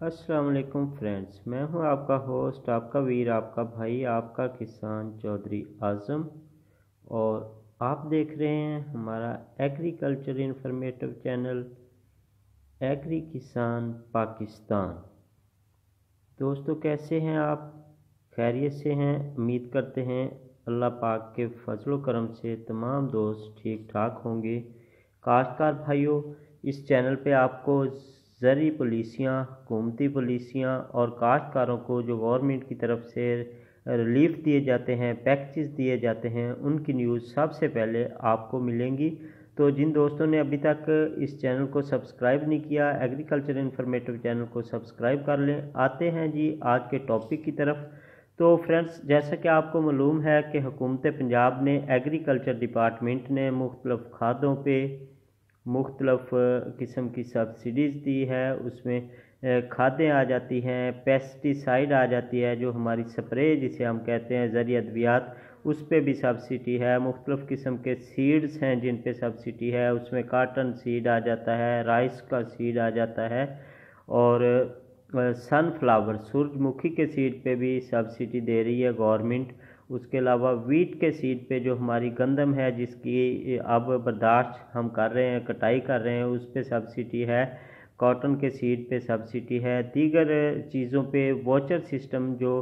अस्सलाम वालेकुम फ्रेंड्स, मैं हूं आपका होस्ट, आपका वीर, आपका भाई, आपका किसान चौधरी आज़म। और आप देख रहे हैं हमारा एग्रीकल्चर इन्फॉर्मेटिव चैनल एग्री किसान पाकिस्तान। दोस्तों, कैसे हैं आप? खैरियत से हैं? उम्मीद करते हैं अल्लाह पाक के फजलो करम से तमाम दोस्त ठीक ठाक होंगे। काश्तकार भाइयों, इस चैनल पे आपको ज़रूरी पॉलिसियाँ, हुकूमती पॉलिसियाँ और काश्तकारों को जो गवर्नमेंट की तरफ से रिलीफ दिए जाते हैं, पैकेजेस दिए जाते हैं, उनकी न्यूज़ सबसे पहले आपको मिलेंगी। तो जिन दोस्तों ने अभी तक इस चैनल को सब्सक्राइब नहीं किया, एग्रीकल्चर इन्फॉर्मेटिव चैनल को सब्सक्राइब कर लें। आते हैं जी आज के टॉपिक की तरफ। तो फ्रेंड्स, जैसा कि आपको मालूम है कि हुकूमत पंजाब ने एग्रीकल्चर डिपार्टमेंट ने मुख्तलिफ़ खादों पे मुख्तलिफ़ किस्म की सब्सिडीज़ दी है। उसमें खादें आ जाती हैं, पेस्टिसाइड आ जाती है, जो हमारी स्प्रे जिसे हम कहते हैं ज़रिए अद्वियात, उस पर भी सब्सिडी है। मुख्तलिफ़ किस्म के सीड्स हैं जिन पे सब्सिडी है। उसमें काटन सीड आ जाता है, राइस का सीड आ जाता है, और सनफ्लावर सूरजमुखी के सीड पे भी सब्सिडी दे रही है गवर्नमेंट। उसके अलावा वीट के सीड पे जो हमारी गंदम है, जिसकी अब बर्दाश्त हम कर रहे हैं, कटाई कर रहे हैं, उस पे सब्सिडी है। कॉटन के सीड पे सब्सिडी है। दीगर चीज़ों पे वोचर सिस्टम जो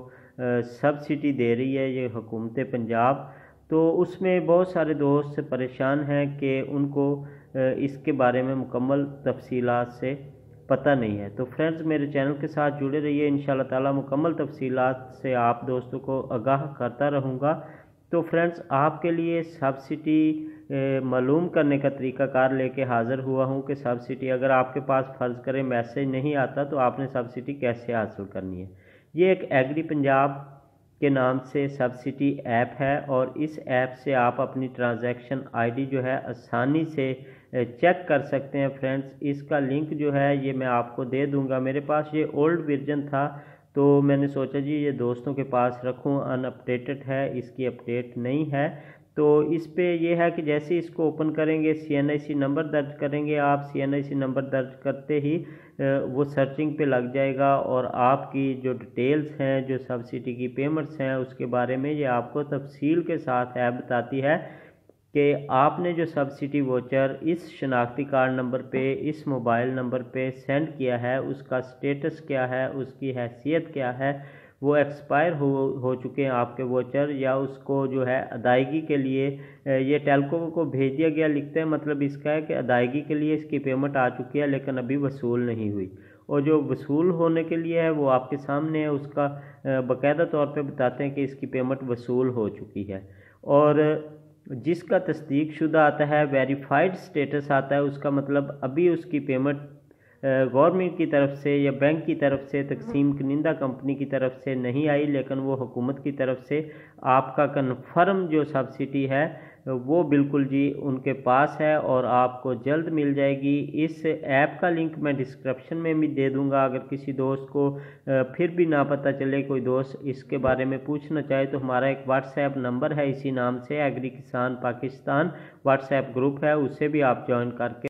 सब्सिडी दे रही है ये हुकूमत पंजाब। तो उसमें बहुत सारे दोस्त परेशान हैं कि उनको इसके बारे में मुकम्मल तफसीलात से पता नहीं है। तो फ्रेंड्स, मेरे चैनल के साथ जुड़े रहिए। इंशाल्लाह ताला मुकम्मल तफसीलात से आप दोस्तों को आगाह करता रहूँगा। तो फ्रेंड्स, आपके लिए सब्सिडी मालूम करने का तरीक़ाकार लेके हाज़िर हुआ हूँ कि सब्सिडी अगर आपके पास फ़र्ज़ करें मैसेज नहीं आता तो आपने सब्सिडी कैसे हासिल करनी है। ये एक एग्री पंजाब के नाम से सब्सिडी ऐप है, और इस ऐप से आप अपनी ट्रांजैक्शन आईडी जो है आसानी से चेक कर सकते हैं। फ्रेंड्स, इसका लिंक जो है ये मैं आपको दे दूंगा। मेरे पास ये ओल्ड वर्जन था, तो मैंने सोचा जी ये दोस्तों के पास रखूं। अनअपडेटेड है, इसकी अपडेट नहीं है। तो इस पे ये है कि जैसे इसको ओपन करेंगे, CNIC नंबर दर्ज करेंगे आप। CNIC नंबर दर्ज करते ही वो सर्चिंग पे लग जाएगा, और आपकी जो डिटेल्स हैं, जो सब्सिडी की पेमेंट्स हैं, उसके बारे में ये आपको तफसील के साथ ऐप बताती है कि आपने जो सब्सिडी वोचर इस शनाख्ती कार्ड नंबर पे, इस मोबाइल नंबर पे सेंड किया है, उसका स्टेटस क्या है, उसकी हैसियत क्या है, वो एक्सपायर हो चुके हैं आपके वोचर, या उसको जो है अदायगी के लिए ये टेल्को को भेज दिया गया। लिखते हैं मतलब इसका है कि अदायगी के लिए इसकी पेमेंट आ चुकी है लेकिन अभी वसूल नहीं हुई, और जो वसूल होने के लिए है वो आपके सामने है। उसका बाकायदा तौर पे बताते हैं कि इसकी पेमेंट वसूल हो चुकी है। और जिसका तस्दीक शुदा आता है, वेरीफाइड स्टेटस आता है, उसका मतलब अभी उसकी पेमेंट गवर्नमेंट की तरफ से या बैंक की तरफ से, तकसीम कनिंदा कंपनी की तरफ से नहीं आई, लेकिन वो हुकूमत की तरफ से आपका कन्फर्म जो सब्सिडी है वो बिल्कुल जी उनके पास है, और आपको जल्द मिल जाएगी। इस ऐप का लिंक मैं डिस्क्रिप्शन में भी दे दूंगा। अगर किसी दोस्त को फिर भी ना पता चले, कोई दोस्त इसके बारे में पूछना चाहे, तो हमारा एक व्हाट्सएप नंबर है इसी नाम से, एग्री किसान पाकिस्तान व्हाट्सएप ग्रुप है, उससे भी आप ज्वाइन करके